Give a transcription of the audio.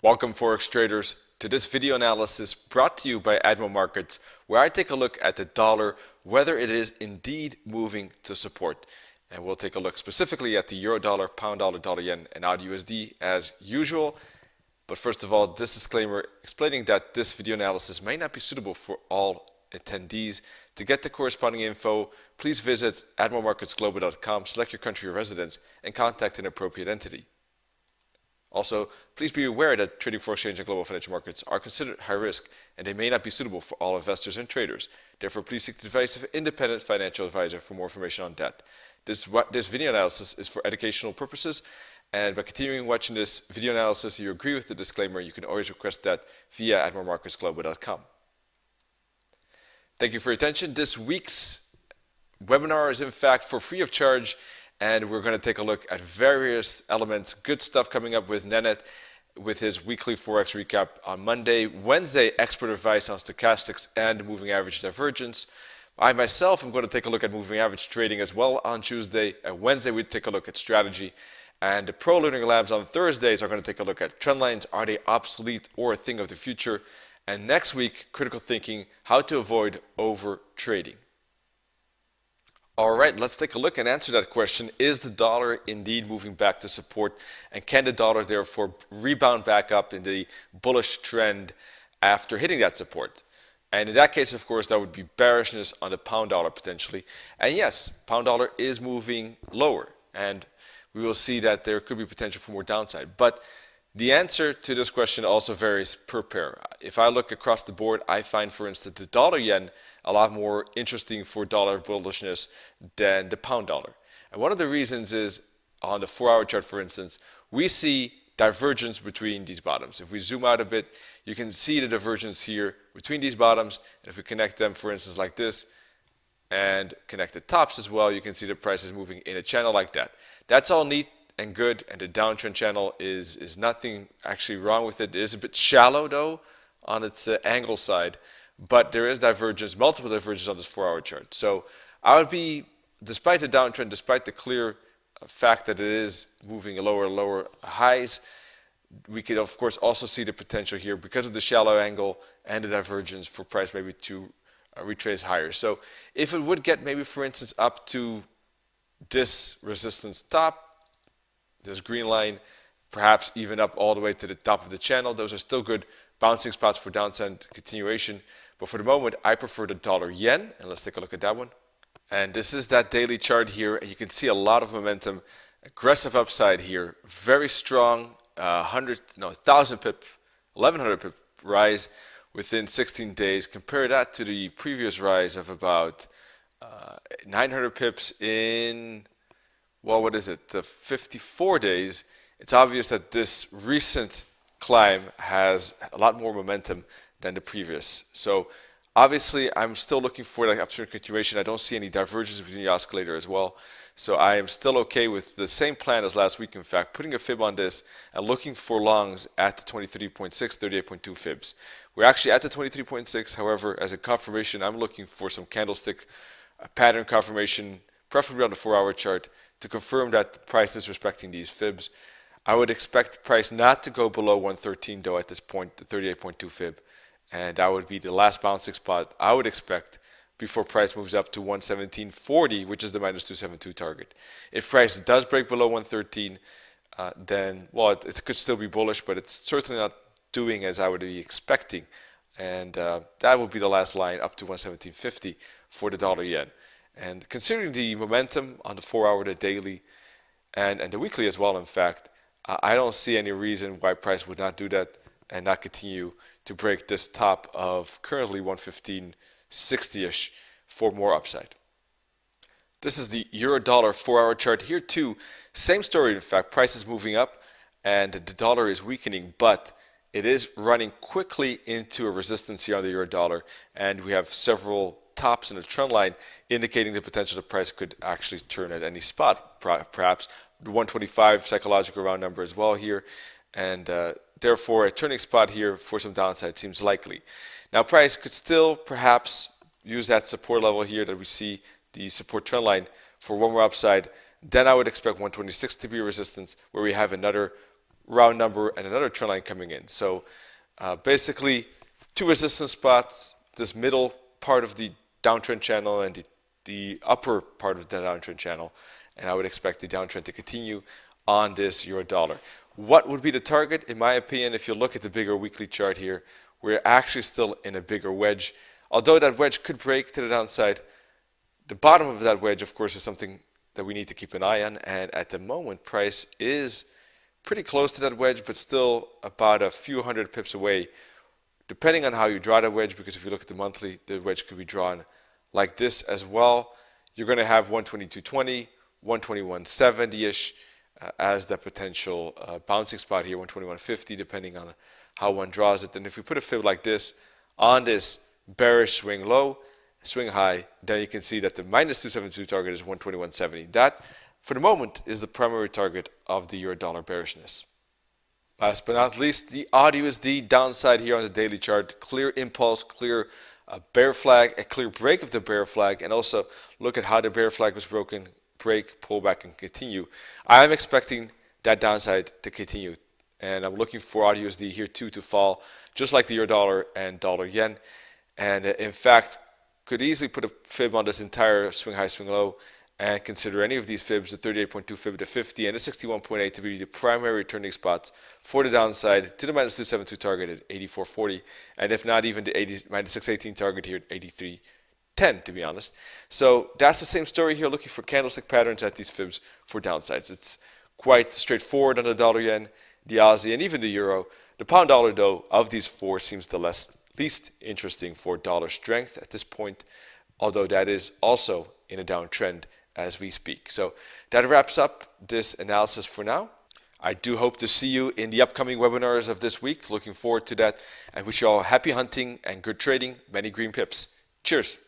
Welcome Forex traders to this video analysis brought to you by Admiral Markets, where I take a look at the dollar, whether it is indeed moving to support. And we'll take a look specifically at the euro dollar, pound dollar, dollar yen, and AUD USD as usual. But first of all, this disclaimer explaining that this video analysis may not be suitable for all attendees. To get the corresponding info, please visit admiralmarketsglobal.com, select your country of residence, and contact an appropriate entity. Also, please be aware that trading foreign exchange and global financial markets are considered high risk and they may not be suitable for all investors and traders. Therefore, please seek the advice of an independent financial advisor for more information on that. This video analysis is for educational purposes, and by continuing watching this video analysis, you agree with the disclaimer, you can always request that via admiralmarketsglobal.com. Thank you for your attention. This week's webinar is in fact for free of charge, and we're going to take a look at various elements. Good stuff coming up with Nennet with his weekly Forex recap on Monday. Wednesday, expert advice on stochastics and moving average divergence. I myself am going to take a look at moving average trading as well on Tuesday. And Wednesday, we take a look at strategy. And the Pro Learning Labs on Thursdays are going to take a look at trend lines. Are they obsolete or a thing of the future? And next week, critical thinking, how to avoid over trading. All right, let's take a look and answer that question. Is the dollar indeed moving back to support? And can the dollar therefore rebound back up in the bullish trend after hitting that support? And in that case, of course, that would be bearishness on the pound dollar potentially. And yes, pound dollar is moving lower. And we will see that there could be potential for more downside. But the answer to this question also varies per pair. If I look across the board, I find, for instance, the dollar yen a lot more interesting for dollar bullishness than the pound dollar. And one of the reasons is on the 4-hour chart, for instance, we see divergence between these bottoms. If we zoom out a bit, you can see the divergence here between these bottoms. And if we connect them, for instance, like this, and connect the tops as well, you can see the price is moving in a channel like that. That's all neat and good, and the downtrend channel is nothing actually wrong with it. It is a bit shallow though on its angle side, but there is divergence, multiple divergences on this 4-hour chart. So I would be, despite the downtrend, despite the clear fact that it is moving lower highs, we could of course also see the potential here because of the shallow angle and the divergence for price maybe to retrace higher. So if it would get maybe, for instance, up to this resistance top, this green line, perhaps even up all the way to the top of the channel, those are still good bouncing spots for downside continuation. But for the moment, I prefer the dollar yen, and let's take a look at that one. And this is that daily chart here, and you can see a lot of momentum, aggressive upside here, very strong 1,000 pip, 1,100 pip rise within 16 days. Compare that to the previous rise of about 900 pips in, well, what is it, 54 days. It's obvious that this recent climb has a lot more momentum than the previous. So obviously I'm still looking for that uptrend continuation. I don't see any divergence between the oscillator as well. So I am still okay with the same plan as last week, in fact, putting a fib on this and looking for longs at the 23.6, 38.2 fibs. We're actually at the 23.6. However, as a confirmation, I'm looking for some candlestick pattern confirmation, preferably on the 4-hour chart, to confirm that the price is respecting these fibs. I would expect the price not to go below 113 though at this point, the 38.2 fib. And that would be the last bouncing spot I would expect before price moves up to 117.40, which is the minus 272 target. If price does break below 113, then, well, it could still be bullish, but it's certainly not doing as I would be expecting. And that would be the last line up to 117.50 for the dollar yen. And considering the momentum on the 4-hour, the daily, and the weekly as well, in fact, I don't see any reason why price would not do that and not continue to break this top of currently 115.60-ish for more upside. This is the euro dollar 4-hour chart here too. Same story, in fact. Price is moving up and the dollar is weakening, but it is running quickly into a resistance here on the euro dollar, and we have several tops in the trend line indicating the potential the price could actually turn at any spot, perhaps the 125 psychological round number as well here, and therefore a turning spot here for some downside seems likely. Now price could still perhaps use that support level here that we see, the support trend line, for one more upside. Then I would expect 126 to be a resistance, where we have another round number, and another trend line coming in. So basically, two resistance spots, this middle part of the downtrend channel and the upper part of the downtrend channel. And I would expect the downtrend to continue on this euro dollar. What would be the target? In my opinion, if you look at the bigger weekly chart here, we're actually still in a bigger wedge. Although that wedge could break to the downside, the bottom of that wedge, of course, is something that we need to keep an eye on. And at the moment, price is pretty close to that wedge, but still about a few hundred pips away, depending on how you draw that wedge, because if you look at the monthly, the wedge could be drawn like this as well. You're going to have 122.20, 121.70-ish as the potential bouncing spot here, 121.50, depending on how one draws it. And if we put a fib like this on this bearish swing low, swing high, then you can see that the minus 272 target is 121.70. That, for the moment, is the primary target of the euro dollar bearishness. Last but not least, the AUD/USD downside here on the daily chart. Clear impulse, clear bear flag, a clear break of the bear flag, and also look at how the bear flag was broken, break, pull back, and continue. I'm expecting that downside to continue, and I'm looking for AUD/USD here too to fall, just like the euro dollar and dollar yen. And in fact, could easily put a fib on this entire swing high, swing low, and consider any of these fibs, the 38.2 fib to 50 and the 61.8, to be the primary returning spots for the downside to the minus 272 target at 84.40, and if not, even the minus 618 target here at 83.10, to be honest. So that's the same story here, looking for candlestick patterns at these fibs for downsides. It's quite straightforward on the dollar yen, the Aussie, and even the euro. The pound dollar, though, of these four seems the least interesting for dollar strength at this point, although that is also in a downtrend as we speak. So that wraps up this analysis for now. I do hope to see you in the upcoming webinars of this week. Looking forward to that. I wish you all happy hunting and good trading. Many green pips. Cheers.